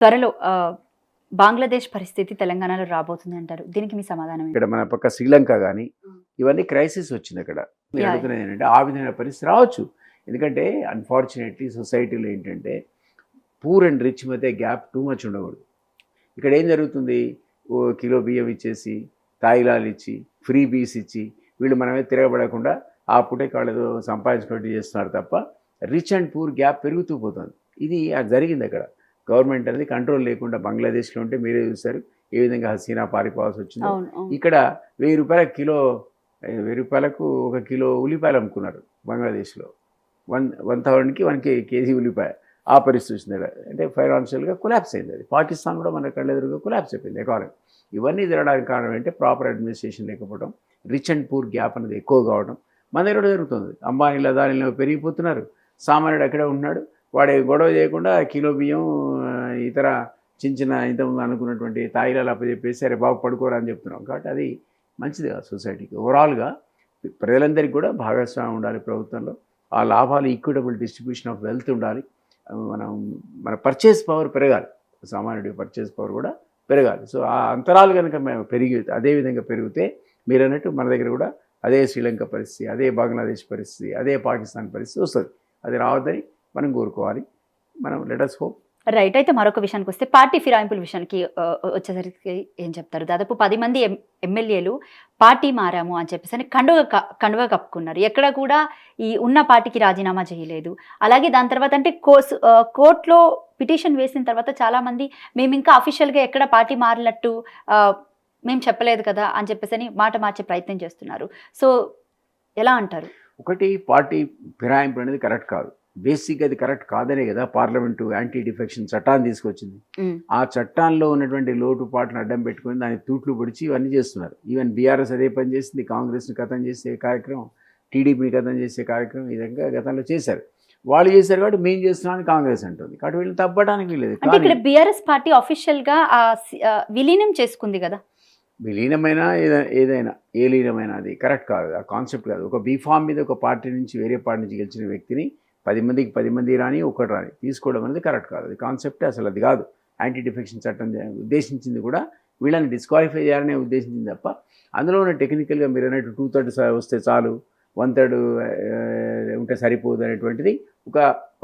త్వరలో బంగ్లాదేశ్ పరిస్థితి తెలంగాణలో రాబోతుంది అంటారు. దీనికి మీ సమాధానం ఏంటి? ఇక్కడ మన పక్క శ్రీలంక కానీ ఇవన్నీ క్రైసిస్ వచ్చింది అక్కడ. మీరు యా. అడుగుతున్నది ఏంటంటే ఆ విధమైన పరిస్థితి రావచ్చు. ఎందుకంటే అన్ఫార్చునేట్లీ సొసైటీలో ఏంటంటే పూర్ అండ్ రిచ్ మధ్య గ్యాప్ టూ మచ్ ఉండకూడదు. ఇక్కడ ఏం జరుగుతుంది, ఓ కిలో బియ్యం ఇచ్చేసి తాయిలాలు ఇచ్చి ఫ్రీ బీస్ ఇచ్చి వీళ్ళు మనమే తిరగబడకుండా ఆ పూటే వాళ్ళు సంపాదించుకున్నట్టు చేస్తున్నారు తప్ప రిచ్ అండ్ పూర్ గ్యాప్ పెరుగుతూ పోతుంది. ఇది జరిగింది అక్కడ. గవర్నమెంట్ అనేది కంట్రోల్ లేకుండా బంగ్లాదేశ్లో ఉంటే మీరే చూస్తారు ఏ విధంగా హసీనా పారిపోవాల్సి వచ్చిందో. అవును, అవును. ఇక్కడ 1000 రూపాయల కిలో 1000 రూపాయలకు 1 కిలో ఉల్లిపాయలు అమ్ముకున్నారు బంగ్లాదేశ్లో. 1000కి 1 కేజీ ఉల్లిపాయ. ఆ పరిస్థితి వచ్చింది అక్కడ. అంటే ఫైనాన్షియల్గా కొలాప్స్ అయింది అది. పాకిస్తాన్ కూడా మన కళ్ళెదురుగా కొలాప్స్ అయిపోయింది ఎకానమీ. ఇవన్నీ జరగడానికి కారణం ఏంటంటే ప్రాపర్ అడ్మినిస్ట్రేషన్ లేకపోవడం, రిచ్ అండ్ పూర్ గ్యాప్ అనేది ఎక్కువ కావడం మన దగ్గర కూడా జరుగుతుంది. అంబానీల దానిలో పెరిగిపోతున్నారు, సామాన్యుడు అక్కడే ఉన్నాడు, వాడు గొడవ చేయకుండా కిలో బియ్యం ఇతర చిన్న ఇంతకుముందు అనుకున్నటువంటి తాయిలాలు అప్పచెప్పేసి అరే బాబు పడుకోరా అని చెప్తున్నాం. కాబట్టి అది మంచిది కాదు సొసైటీకి. ఓవరాల్గా ప్రజలందరికీ కూడా భాగస్వామ్యం ఉండాలి ప్రభుత్వంలో. ఆ లాభాలు ఈక్విటబుల్ డిస్ట్రిబ్యూషన్ ఆఫ్ వెల్త్ ఉండాలి. మన పర్చేస్ పవర్ పెరగాలి, సామాన్యుడి పర్చేస్ పవర్ కూడా పెరగాలి. సో ఆ అంతరాలు కనుక మేము అదే విధంగా పెరిగితే మీరు అన్నట్టు మన దగ్గర కూడా అదే శ్రీలంక పరిస్థితి, అదే బంగ్లాదేశ్ పరిస్థితి, అదే పాకిస్తాన్ పరిస్థితి వస్తుంది. అది రావద్దని మనం కోరుకోవాలి. మనం లెట్ us hope. రైట్. అయితే మరొక విషయానికి వస్తే పార్టీ ఫిరాయింపుల విషయానికి వచ్చేసరికి ఏం చెప్తారు? దాదాపు 10 మంది ఎమ్మెల్యేలు పార్టీ మారాము అని చెప్పేసి అని కండువ కప్పుకున్నారు. ఎక్కడ కూడా ఈ ఉన్న పార్టీకి రాజీనామా చేయలేదు. అలాగే దాని తర్వాత అంటే కోర్టులో పిటిషన్ వేసిన తర్వాత చాలామంది మేము ఇంకా అఫీషియల్గా ఎక్కడ పార్టీ మారినట్టు మేము చెప్పలేదు కదా అని చెప్పేసి అని మాట మార్చే ప్రయత్నం చేస్తున్నారు. సో ఎలా అంటారు? ఒకటి, పార్టీ ఫిరాయింపు అనేది కరెక్ట్ కాదు. బేసిక్గా అది కరెక్ట్ కాదనే కదా పార్లమెంటు యాంటీ డిఫెక్షన్ చట్టాన్ని తీసుకొచ్చింది. ఆ చట్టాల్లో ఉన్నటువంటి లోటుపాట్లను అడ్డం పెట్టుకొని దాన్ని తూట్లు పొడిచి ఇవన్నీ చేస్తున్నారు. ఈవెన్ బీఆర్ఎస్ అదే పని చేసింది. కాంగ్రెస్ని ఖతం చేసే కార్యక్రమం, టీడీపీని ఖతం చేసే కార్యక్రమం ఈ విధంగా గతంలో చేశారు. వాళ్ళు చేశారు కాబట్టి మేము చేస్తున్నామని కాంగ్రెస్ అంటుంది. కాబట్టి వీళ్ళు తప్పడానికి వీలేదు. అంటే ఇక్కడ బీఆర్ఎస్ పార్టీ అఫీషియల్గా విలీనం చేసుకుంది కదా. విలీనమైనా ఏదైనా ఏ లీనమైనా అది కరెక్ట్ కాదు. ఆ కాన్సెప్ట్ కాదు. ఒక బీఫామ్ మీద ఒక పార్టీ నుంచి వేరే పార్టీ నుంచి గెలిచిన వ్యక్తిని 10 మందికి 10 మంది రాని ఒకటి రాని తీసుకోవడం అనేది కరెక్ట్ కాదు. అది కాన్సెప్టే అసలు అది కాదు. యాంటీ డిఫెక్షన్ చట్టం ఉద్దేశించింది కూడా వీళ్ళని డిస్క్వాలిఫై చేయాలనే ఉద్దేశించింది తప్ప అందులో ఉన్న టెక్నికల్గా మీరు అన్నట్టు 2/3 వస్తే చాలు, 1/3 ఉంటే సరిపోదు అనేటువంటిది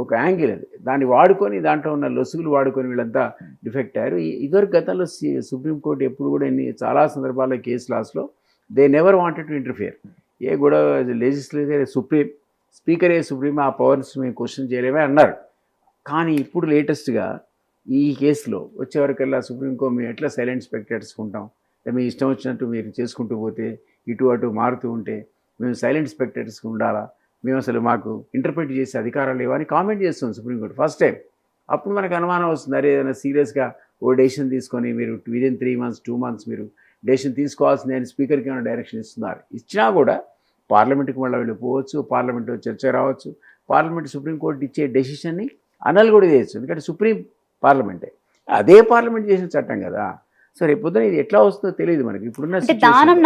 ఒక యాంగిల్. అది దాన్ని వాడుకొని దాంట్లో ఉన్న లొసుగులు వాడుకొని వీళ్ళంతా డిఫెక్ట్ అయ్యారు. ఇదివరకు గతంలో సుప్రీంకోర్టు ఎప్పుడు కూడా చాలా సందర్భాల్లో కేసు లాస్లో they never wanted to interfere. ఏ కూడా లెజిస్లేచర్ స్పీకరే సుప్రీం, ఆ పవర్స్ మేము క్వశ్చన్ చేయలేమే అన్నారు. కానీ ఇప్పుడు లేటెస్ట్గా ఈ కేసులో వచ్చేవరకల్లా సుప్రీంకోర్టు మేము ఎట్లా సైలెంట్ స్పెక్టేటర్స్ ఉంటాం, మీ ఇష్టం వచ్చినట్టు మీరు చేసుకుంటూ పోతే ఇటు అటు మారుతూ ఉంటే మేము సైలెంట్ స్పెక్టేటర్స్కి ఉండాలా, మేము అసలు మాకు ఇంటర్ప్రిట్ చేసే అధికారాలు లేవని కామెంట్ చేస్తుంది సుప్రీంకోర్టు ఫస్ట్ టైం. అప్పుడు మనకు అనుమానం వస్తుంది, అరే ఏదైనా సీరియస్గా ఓ డెసిషన్ తీసుకొని మీరు విదిన్ 3 months 2 months మీరు డెసిషన్ తీసుకోవాల్సింది అని స్పీకర్కి ఏమైనా డైరెక్షన్ ఇస్తున్నారు. ఇచ్చినా కూడా పార్లమెంట్కి మళ్ళీ వెళ్ళిపోవచ్చు, పార్లమెంట్లో చర్చ రావచ్చు, పార్లమెంట్ సుప్రీంకోర్టు ఇచ్చే డెసిషన్ని అనల్ కూడా చేయొచ్చు. ఎందుకంటే సుప్రీం పార్లమెంటే, అదే పార్లమెంట్ చేసిన చట్టం కదా. సో రేపు పొద్దున ఇది ఎట్లా వస్తుందో తెలియదు మనకి. ఇప్పుడున్న దానం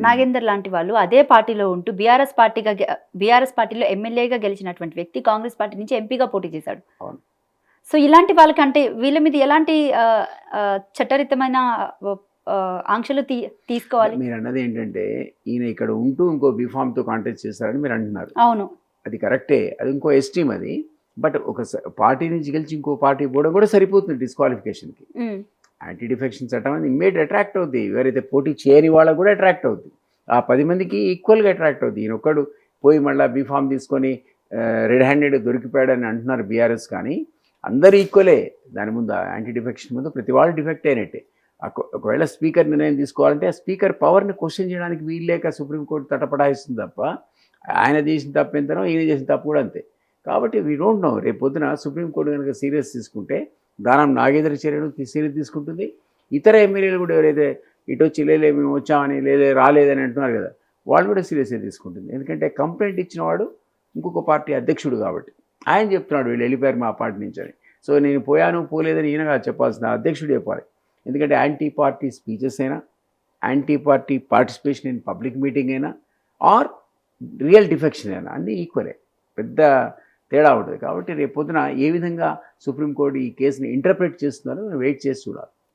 నాగేందర్ లాంటి వాళ్ళు అదే పార్టీలో ఉంటూ బీఆర్ఎస్ పార్టీలో ఎమ్మెల్యేగా గెలిచినటువంటి వ్యక్తి కాంగ్రెస్ పార్టీ నుంచి ఎంపీగా పోటీ చేశాడు. అవును. సో ఇలాంటి వాళ్ళకంటే వీళ్ళ మీద ఎలాంటి చట్టరీతమైన ఆంక్షలు తీసుకోవాలి? మీరు అన్నది ఏంటంటే ఈయన ఇక్కడ ఉంటూ ఇంకో బీఫామ్తో కాంటాక్ట్ చేస్తారని మీరు అంటున్నారు. అవును, అది కరెక్టే. అది ఇంకో ఎస్టీమ్ అది. బట్ ఒక పార్టీ నుంచి గెలిచి ఇంకో పార్టీ పోవడం కూడా సరిపోతుంది డిస్క్వాలిఫికేషన్కి. యాంటీ డిఫెక్షన్ చట్టం అనేది ఇమ్మీడియట్ అట్రాక్ట్ అవుతుంది. ఎవరైతే పోటీ చేయని వాళ్ళకు కూడా అట్రాక్ట్ అవుతుంది. ఆ 10 మందికి ఈక్వల్గా అట్రాక్ట్ అవుతుంది. ఈయన ఒక్కడు పోయి మళ్ళీ బీఫామ్ తీసుకొని రెడ్ హ్యాండెడ్ దొరికిపోయాడని అంటున్నారు బీఆర్ఎస్. కానీ అందరూ ఈక్వలే దాని ముందు. యాంటీ డిఫెక్షన్ ముందు ప్రతి వాళ్ళు డిఫెక్ట్ అయినట్టే. ఒకవేళ స్పీకర్ నిర్ణయం తీసుకోవాలంటే ఆ స్పీకర్ పవర్ని క్వశ్చన్ చేయడానికి వీల్లేక సుప్రీంకోర్టు తటపడాయిస్తుంది తప్ప ఆయన చేసిన తప్పు ఎంతనో ఈయన చేసిన తప్పు కూడా అంతే. కాబట్టి వీ డోంట్ నో. రేపు పొద్దున సుప్రీంకోర్టు కనుక సీరియస్ తీసుకుంటే దానం నాగేంద్ర చర్యను సీరియస్ తీసుకుంటుంది. ఇతర ఎమ్మెల్యేలు కూడా ఎవరైతే ఇటు వచ్చి లేలే మేము వచ్చామని లేలే రాలేదని అంటున్నారు కదా, వాళ్ళు కూడా సీరియస్గా తీసుకుంటుంది. ఎందుకంటే కంప్లైంట్ ఇచ్చిన వాడు ఇంకొక పార్టీ అధ్యక్షుడు కాబట్టి ఆయన చెప్తున్నాడు వీళ్ళు వెళ్ళిపోయారు మా పార్టీ నుంచి అని. సో నేను పోయాను పోలేదని ఈయనగా చెప్పాల్సిన అధ్యక్షుడు చెప్పాలి. ఎందుకంటే యాంటీ పార్టీ స్పీచెస్ అయినా, anti party participation in public meeting అయినా, ఆర్ రియల్ డిఫెక్షన్ అయినా అన్నీ ఈక్వలే. పెద్ద తేడా ఉంటుంది. కాబట్టి రేపు పొద్దున ఏ విధంగా సుప్రీంకోర్టు ఈ కేసుని ఇంటర్ప్రిట్ చేస్తున్నారో వెయిట్ చేసి చూడాలి.